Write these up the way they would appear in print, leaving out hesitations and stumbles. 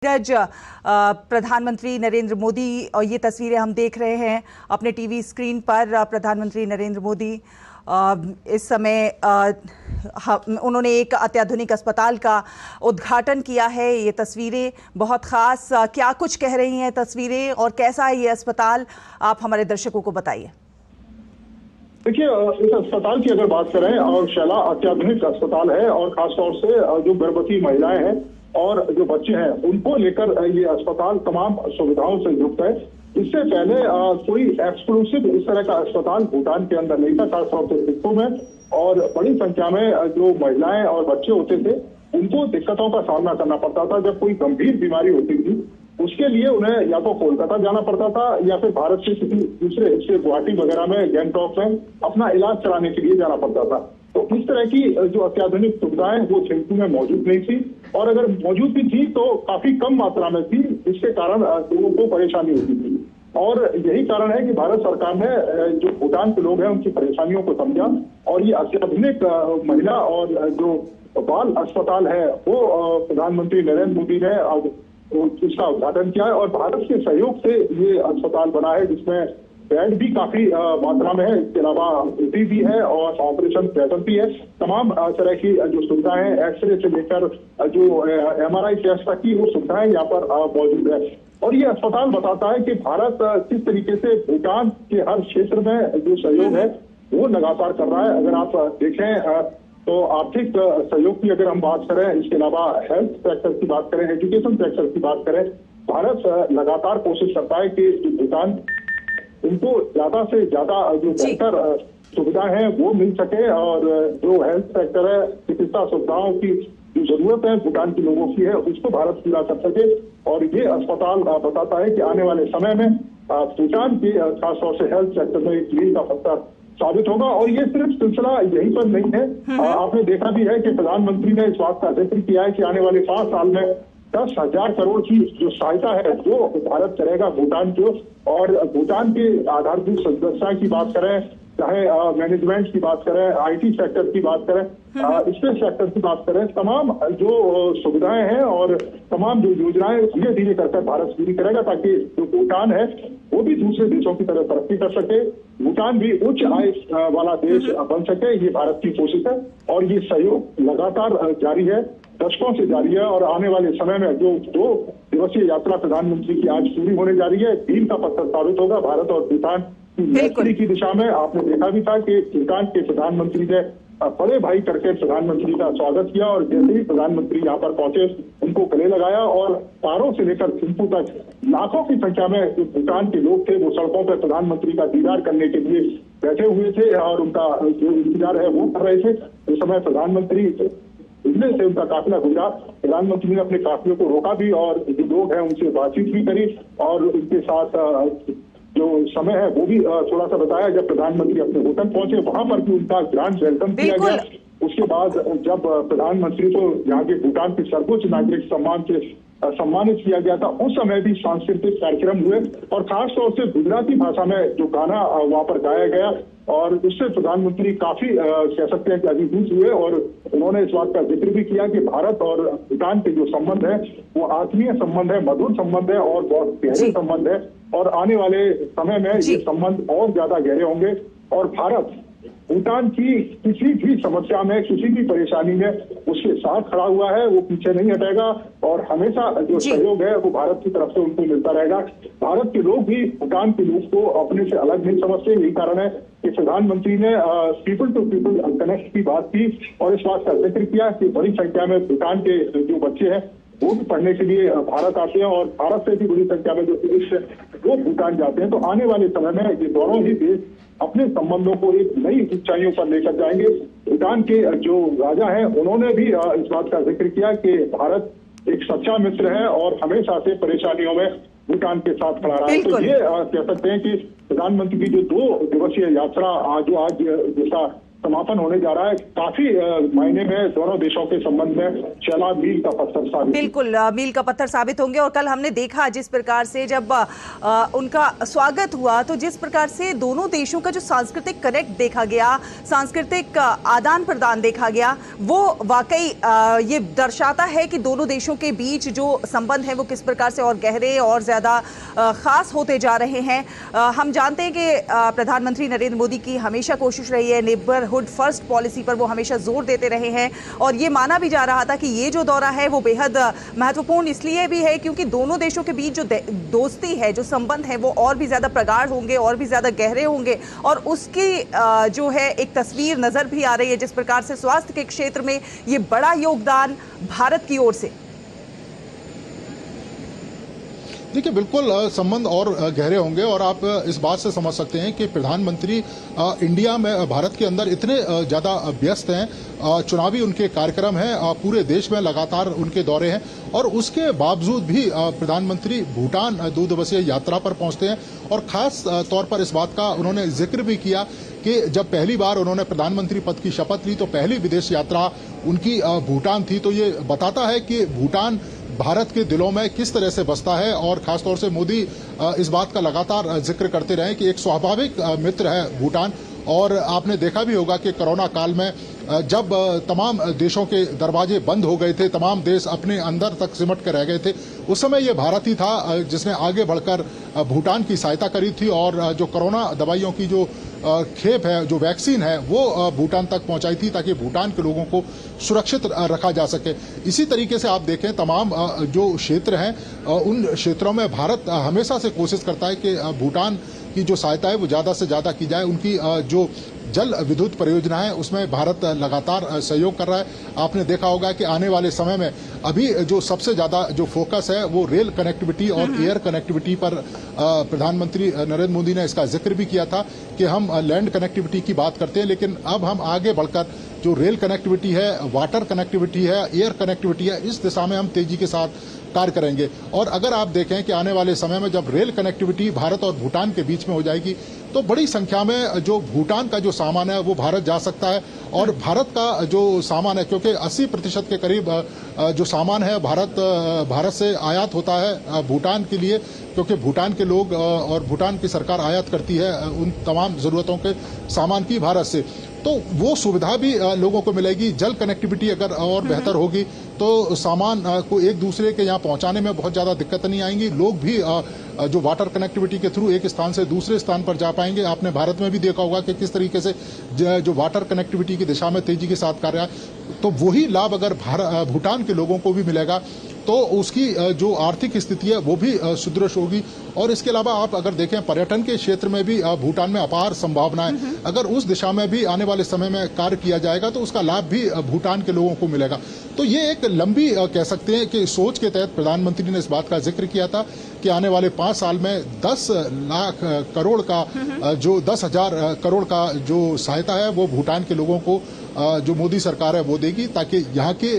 दिग्गज प्रधानमंत्री नरेंद्र मोदी, और ये तस्वीरें हम देख रहे हैं अपने टीवी स्क्रीन पर। प्रधानमंत्री नरेंद्र मोदी इस समय उन्होंने एक अत्याधुनिक अस्पताल का उद्घाटन किया है। ये तस्वीरें बहुत खास क्या कुछ कह रही हैं तस्वीरें, और कैसा है ये अस्पताल, आप हमारे दर्शकों को बताइए। देखिए, इस अस्पताल की अगर बात करें, और शैला अत्याधुनिक अस्पताल है, और खासतौर से जो गर्भवती महिलाएं हैं और जो बच्चे हैं उनको लेकर ये अस्पताल तमाम सुविधाओं से युक्त है। इससे पहले कोई एक्सक्लूसिव इस तरह का अस्पताल भूटान के अंदर नहीं था, खासतौर से सिक्कों में, और बड़ी संख्या में जो महिलाएं और बच्चे होते थे उनको दिक्कतों का सामना करना पड़ता था। जब कोई गंभीर बीमारी होती थी उसके लिए उन्हें या तो कोलकाता जाना पड़ता था या फिर भारत के किसी दूसरे हिस्से, गुवाहाटी वगैरह में, गैंगटॉक में अपना इलाज कराने के लिए जाना पड़ता था। तो इस तरह की जो अत्याधुनिक सुविधाएं वो थिम्पू में मौजूद नहीं थी, और अगर मौजूद भी थी तो काफी कम मात्रा में थी। इसके कारण लोगों को परेशानी होती थी, और यही कारण है कि भारत सरकार ने जो भूटान के लोग हैं उनकी परेशानियों को समझा, और ये अत्याधुनिक महिला और जो बाल अस्पताल है वो प्रधानमंत्री नरेंद्र मोदी ने इसका उद्घाटन किया है। और भारत के सहयोग से ये अस्पताल बना है, जिसमें बेड भी काफी मात्रा में है, इसके अलावा ओटी भी है और ऑपरेशन थिएटर भी है। तमाम तरह की जो सुविधाएं हैं, एक्सरे से लेकर जो MRI टेस्ट तक की वो सुविधाएं यहाँ पर मौजूद है। और ये अस्पताल बताता है कि भारत किस तरीके से भूटान के हर क्षेत्र में जो सहयोग है वो लगातार कर रहा है। अगर आप देखें तो आर्थिक सहयोग की अगर हम बात करें, इसके अलावा हेल्थ सेक्टर की बात करें, एजुकेशन सेक्टर की बात करें, भारत लगातार कोशिश करता है कि भूटान उनको ज्यादा से ज्यादा जो बेहतर सुविधाएं हैं वो मिल सके, और जो हेल्थ सेक्टर है, चिकित्सा सुविधाओं की जो जरूरत है भूटान के लोगों की है उसको भारत पूरा कर सके। और ये अस्पताल बताता है कि आने वाले समय में भूटान के खासतौर से हेल्थ सेक्टर में एक मील का पत्थर साबित होगा। और ये सिर्फ सिलसिला यहीं पर नहीं है, आपने देखा भी है कि प्रधानमंत्री ने इस बात का जिक्र किया है कि आने वाले 5 साल में 10,000 करोड़ की जो सहायता है वो भारत करेगा भूटान को। और भूटान के आधारभूत संरचना की बात करें, चाहे मैनेजमेंट की बात करें, IT सेक्टर की बात करें, स्पेस सेक्टर की बात करें, तमाम जो सुविधाएं हैं और तमाम जो योजनाएं धीरे धीरे कर भारत पूरी करेगा, ताकि जो भूटान है वो भी दूसरे देशों की तरह तरक्की कर सके, भूटान भी उच्च आय वाला देश बन सके। ये भारत की कोशिश है, और ये सहयोग लगातार जारी है, दशकों से जारी है। और आने वाले समय में जो 2 दिवसीय यात्रा प्रधानमंत्री की आज पूरी होने जा रही है, मील का पत्थर साबित होगा भारत और भूटान मैत्री की दिशा में। आपने देखा भी था कि भूटान के प्रधानमंत्री ने बड़े भाई करके प्रधानमंत्री का स्वागत किया, और जैसे ही प्रधानमंत्री यहाँ पर पहुंचे उनको गले लगाया, और पारो से लेकर थिम्पू तक लाखों की संख्या में जो भूटान के लोग थे वो सड़कों पर प्रधानमंत्री का दीदार करने के लिए बैठे हुए थे, और उनका जो इंतजार है वो कर रहे थे। उस समय प्रधानमंत्री से उनका काफिला गुजरा, प्रधानमंत्री ने अपने काफिले को रोका भी, और जो लोग हैं उनसे बातचीत भी करी, और उनके साथ जो समय है वो भी थोड़ा सा बताया। जब प्रधानमंत्री अपने होटल पहुंचे वहां पर भी उनका ग्रांड वेलकम किया गया। उसके बाद जब प्रधानमंत्री को यहाँ के भूटान के सर्वोच्च नागरिक सम्मान से सम्मानित किया गया था, उस समय भी सांस्कृतिक कार्यक्रम हुए, और खासतौर से गुजराती भाषा में जो गाना वहां पर गाया गया, और उससे प्रधानमंत्री काफी कह सकते हैं कि अभिभूत हुए। और उन्होंने इस बात का जिक्र भी किया कि भारत और भूटान के जो संबंध है वो आत्मीय संबंध है, मधुर संबंध है, और बहुत गहरे संबंध है, और आने वाले समय में ये संबंध और ज्यादा गहरे होंगे। और भारत भूटान की किसी भी समस्या में, किसी भी परेशानी में उसके साथ खड़ा हुआ है, वो पीछे नहीं हटेगा, और हमेशा जो सहयोग है वो भारत की तरफ से उनको मिलता रहेगा। भारत के लोग भी भूटान के लोग को अपने से अलग नहीं समझते। यही कारण है कि प्रधानमंत्री ने पीपल टू पीपल कनेक्ट की बात की, और इस बात का जिक्र किया कि बड़ी संख्या में भूटान के जो बच्चे हैं वो भी पढ़ने के लिए भारत आते हैं, और भारत से भी बड़ी संख्या में जो टूरिस्ट है वो भूटान जाते हैं। तो आने वाले समय में ये दोनों ही देश अपने संबंधों को एक नई ऊंचाइयों पर लेकर जाएंगे। भूटान के जो राजा हैं उन्होंने भी इस बात का जिक्र किया कि भारत एक सच्चा मित्र है, और हमेशा से परेशानियों में भूटान के साथ खड़ा रहा है। तो ये कह सकते हैं कि प्रधानमंत्री की जो 2 दिवसीय यात्रा जो आज जिसका समापन होने जा रहा है। काफी मायने में दोनों देशों के संबंध में शैला मील का पत्थर साबित, बिल्कुल मील का पत्थर साबित होंगे। और कल हमने देखा जिस प्रकार से जब उनका स्वागत हुआ, तो जिस प्रकार से दोनों देशों का जो सांस्कृतिक कनेक्ट देखा गया, सांस्कृतिक आदान प्रदान देखा गया, वो वाकई ये दर्शाता है कि दोनों देशों के बीच जो संबंध है वो किस प्रकार से और गहरे और ज्यादा खास होते जा रहे हैं। हम जानते हैं कि प्रधानमंत्री नरेंद्र मोदी की हमेशा कोशिश रही है, नेबरहुड फर्स्ट पॉलिसी पर वो हमेशा जोर देते रहे हैं। और ये माना भी जा रहा था कि ये जो दौरा है वो बेहद महत्वपूर्ण इसलिए भी है क्योंकि दोनों देशों के बीच जो दोस्ती है, जो संबंध है, वो और भी ज्यादा प्रगाढ़ होंगे, और भी ज्यादा गहरे होंगे। और उसकी जो है एक तस्वीर नजर भी आ रही है, जिस प्रकार से स्वास्थ्य के क्षेत्र में ये बड़ा योगदान भारत की ओर से। देखिए, बिल्कुल संबंध और गहरे होंगे और आप इस बात से समझ सकते हैं कि प्रधानमंत्री इंडिया में, भारत के अंदर इतने ज्यादा व्यस्त हैं, चुनावी उनके कार्यक्रम हैं, पूरे देश में लगातार उनके दौरे हैं, और उसके बावजूद भी प्रधानमंत्री भूटान 2 दिवसीय यात्रा पर पहुंचते हैं। और खास तौर पर इस बात का उन्होंने जिक्र भी किया कि जब पहली बार उन्होंने प्रधानमंत्री पद की शपथ ली तो पहली विदेश यात्रा उनकी भूटान थी। तो ये बताता है कि भूटान भारत के दिलों में किस तरह से बसता है। और खासतौर से मोदी इस बात का लगातार जिक्र करते रहे कि एक स्वाभाविक मित्र है भूटान। और आपने देखा भी होगा कि कोरोना काल में जब तमाम देशों के दरवाजे बंद हो गए थे, तमाम देश अपने अंदर तक सिमट कर रह गए थे, उस समय ये भारत ही था जिसने आगे बढ़कर भूटान की सहायता करी थी और जो कोरोना दवाइयों की जो खेप है, जो वैक्सीन है, वो भूटान तक पहुंचाई थी ताकि भूटान के लोगों को सुरक्षित रखा जा सके। इसी तरीके से आप देखें तमाम जो क्षेत्र हैं उन क्षेत्रों में भारत हमेशा से कोशिश करता है कि भूटान की जो सहायता है वो ज्यादा से ज्यादा की जाए। उनकी जो जल विद्युत परियोजना है उसमें भारत लगातार सहयोग कर रहा है। आपने देखा होगा कि आने वाले समय में अभी जो सबसे ज्यादा जो फोकस है वो रेल कनेक्टिविटी और एयर कनेक्टिविटी पर प्रधानमंत्री नरेंद्र मोदी ने इसका जिक्र भी किया था कि हम लैंड कनेक्टिविटी की बात करते हैं, लेकिन अब हम आगे बढ़कर जो रेल कनेक्टिविटी है, वाटर कनेक्टिविटी है, एयर कनेक्टिविटी है, इस दिशा में हम तेजी के साथ कार्य करेंगे। और अगर आप देखें कि आने वाले समय में जब रेल कनेक्टिविटी भारत और भूटान के बीच में हो जाएगी तो बड़ी संख्या में जो भूटान का जो सामान है वो भारत जा सकता है। और भारत का जो सामान है, क्योंकि 80% के करीब जो सामान है भारत से आयात होता है भूटान के लिए, क्योंकि भूटान के लोग और भूटान की सरकार आयात करती है उन तमाम जरूरतों के सामान की भारत से। तो वो सुविधा भी लोगों को मिलेगी। जल कनेक्टिविटी अगर और बेहतर होगी तो सामान को एक दूसरे के यहाँ पहुंचाने में बहुत ज्यादा दिक्कत नहीं आएंगी। लोग भी जो वाटर कनेक्टिविटी के थ्रू एक स्थान से दूसरे स्थान पर जा पाएंगे। आपने भारत में भी देखा होगा कि किस तरीके से जो वाटर कनेक्टिविटी की दिशा में तेजी के साथ कार्य है, तो वही लाभ अगर भूटान के लोगों को भी मिलेगा तो उसकी जो आर्थिक स्थिति है वो भी सुदृढ़ होगी। और इसके अलावा आप अगर देखें पर्यटन के क्षेत्र में भी भूटान में अपार संभावनाएं, अगर उस दिशा में भी आने वाले समय में कार्य किया जाएगा तो उसका लाभ भी भूटान के लोगों को मिलेगा। तो ये एक लंबी कह सकते हैं कि सोच के तहत प्रधानमंत्री ने इस बात का जिक्र किया था कि आने वाले 5 साल में 10 लाख करोड़ का जो 10,000 करोड़ का जो सहायता है वो भूटान के लोगों को जो मोदी सरकार है वो देगी, ताकि यहाँ के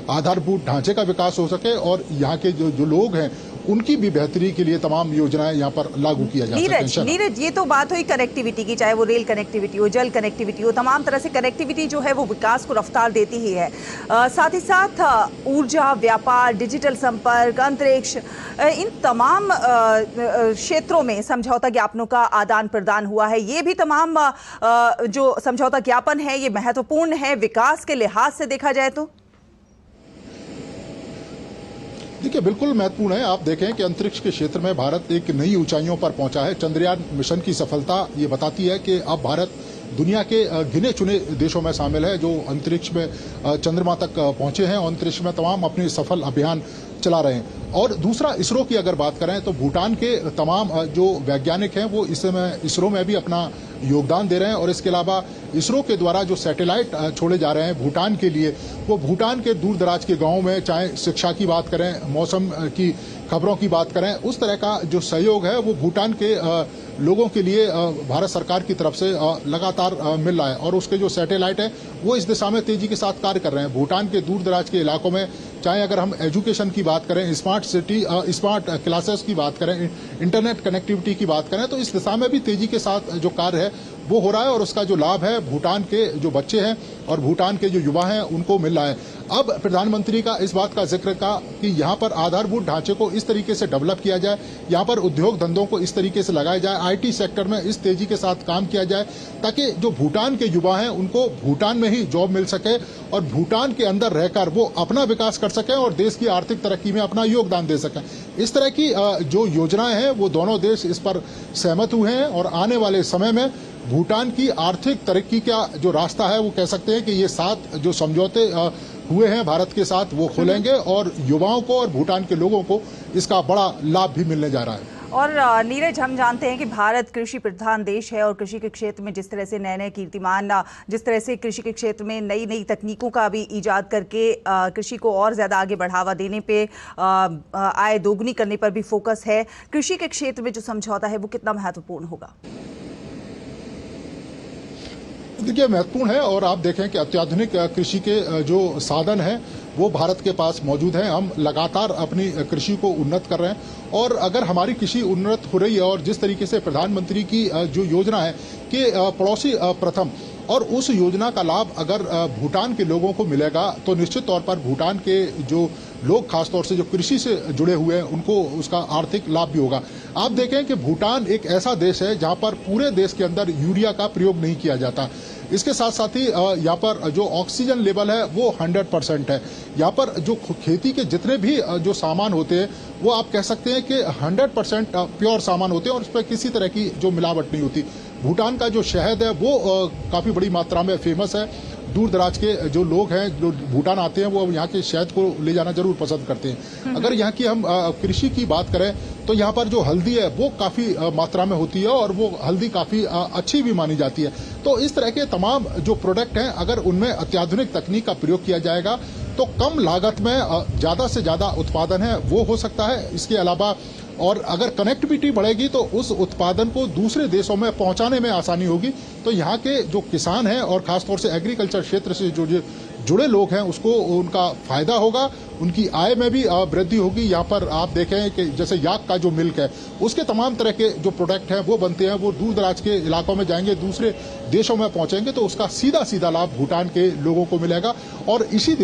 आधारभूत ढांचे का विकास हो सके और यहाँ के जो लोग हैं उनकी भी बेहतरी के लिए तमाम योजनाएं यहाँ पर लागू किया जा सके। नीरज, ये तो बात हुई कनेक्टिविटी की, चाहे वो रेल कनेक्टिविटी हो, जल कनेक्टिविटी हो, तमाम तरह से कनेक्टिविटी जो है वो विकास को रफ्तार देती ही है। साथ ही साथ ऊर्जा, व्यापार, डिजिटल संपर्क, अंतरिक्ष, इन तमाम क्षेत्रों में समझौता ज्ञापनों का आदान प्रदान हुआ है। ये भी तमाम जो समझौता ज्ञापन है ये महत्वपूर्ण है विकास के लिहाज से देखा जाए तो। देखिए, बिल्कुल महत्वपूर्ण है। आप देखें कि अंतरिक्ष के क्षेत्र में भारत एक नई ऊंचाइयों पर पहुंचा है। चंद्रयान मिशन की सफलता ये बताती है कि अब भारत दुनिया के गिने चुने देशों में शामिल है जो अंतरिक्ष में चंद्रमा तक पहुंचे हैं और अंतरिक्ष में तमाम अपने सफल अभियान चला रहे हैं। और दूसरा, इसरो की अगर बात करें तो भूटान के तमाम जो वैज्ञानिक हैं वो इसरो में भी अपना योगदान दे रहे हैं। और इसके अलावा इसरो के द्वारा जो सैटेलाइट छोड़े जा रहे हैं भूटान के लिए, वो भूटान के दूर दराज के गांवों में, चाहे शिक्षा की बात करें, मौसम की खबरों की बात करें, उस तरह का जो सहयोग है वो भूटान के लोगों के लिए भारत सरकार की तरफ से लगातार मिल रहा है। और उसके जो सैटेलाइट है वो इस दिशा में तेजी के साथ कार्य कर रहे हैं। भूटान के दूर दराज के इलाकों में, चाहे अगर हम एजुकेशन की बात करें, स्मार्ट सिटी, स्मार्ट क्लासेस की बात करें, इंटरनेट कनेक्टिविटी की बात करें, तो इस दिशा में भी तेजी के साथ जो कार्य है वो हो रहा है और उसका जो लाभ है भूटान के जो बच्चे हैं और भूटान के जो युवा हैं उनको मिल रहा है। अब प्रधानमंत्री का इस बात का जिक्र का कि यहाँ पर आधारभूत ढांचे को इस तरीके से डेवलप किया जाए, यहाँ पर उद्योग धंधों को इस तरीके से लगाया जाए, आईटी सेक्टर में इस तेजी के साथ काम किया जाए ताकि जो भूटान के युवा हैं उनको भूटान में ही जॉब मिल सके और भूटान के अंदर रहकर वो अपना विकास कर सकें और देश की आर्थिक तरक्की में अपना योगदान दे सकें। इस तरह की जो योजनाएं हैं वो दोनों देश इस पर सहमत हुए हैं और आने वाले समय में भूटान की आर्थिक तरक्की का जो रास्ता है वो कह सकते हैं कि ये 7 जो समझौते हुए हैं भारत के साथ वो खुलेंगे और युवाओं को और भूटान के लोगों को इसका बड़ा लाभ भी मिलने जा रहा है। और नीरज, हम जानते हैं कि भारत कृषि प्रधान देश है और कृषि के क्षेत्र में जिस तरह से नए नए कीर्तिमान, जिस तरह से कृषि के क्षेत्र में नई नई तकनीकों का भी ईजाद करके कृषि को और ज़्यादा आगे बढ़ावा देने पे, आय दोगुनी करने पर भी फोकस है। कृषि के क्षेत्र में जो समझौता है वो कितना महत्वपूर्ण होगा? देखिए, महत्वपूर्ण है और आप देखें कि अत्याधुनिक कृषि के जो साधन हैं वो भारत के पास मौजूद हैं। हम लगातार अपनी कृषि को उन्नत कर रहे हैं और अगर हमारी कृषि उन्नत हो रही है और जिस तरीके से प्रधानमंत्री की जो योजना है कि पड़ोसी प्रथम, और उस योजना का लाभ अगर भूटान के लोगों को मिलेगा तो निश्चित तौर पर भूटान के जो लोग खासतौर से जो कृषि से जुड़े हुए हैं उनको उसका आर्थिक लाभ भी होगा। आप देखें कि भूटान एक ऐसा देश है जहां पर पूरे देश के अंदर यूरिया का प्रयोग नहीं किया जाता। इसके साथ साथ ही यहाँ पर जो ऑक्सीजन लेवल है वो 100% है। यहाँ पर जो खेती के जितने भी जो सामान होते हैं वो आप कह सकते हैं कि 100% प्योर सामान होते हैं और उस पर किसी तरह की जो मिलावट नहीं होती। भूटान का जो शहद है वो काफी बड़ी मात्रा में फेमस है। दूर दराज के जो लोग हैं जो भूटान आते हैं वो यहाँ के शहद को ले जाना जरूर पसंद करते हैं। अगर यहाँ की हम कृषि की बात करें तो यहाँ पर जो हल्दी है वो काफी मात्रा में होती है और वो हल्दी काफी अच्छी भी मानी जाती है। तो इस तरह के तमाम जो प्रोडक्ट हैं अगर उनमें अत्याधुनिक तकनीक का प्रयोग किया जाएगा तो कम लागत में ज्यादा से ज्यादा उत्पादन है वो हो सकता है। इसके अलावा और अगर कनेक्टिविटी बढ़ेगी तो उस उत्पादन को दूसरे देशों में पहुंचाने में आसानी होगी। तो यहाँ के जो किसान हैं और खासतौर से एग्रीकल्चर क्षेत्र से जो जुड़े लोग हैं उसको उनका फायदा होगा, उनकी आय में भी वृद्धि होगी। यहाँ पर आप देखें कि जैसे याक का जो मिल्क है उसके तमाम तरह के जो प्रोडक्ट हैं वो बनते हैं, वो दूर दराज के इलाकों में जाएंगे, दूसरे देशों में पहुंचेंगे तो उसका सीधा सीधा लाभ भूटान के लोगों को मिलेगा और इसी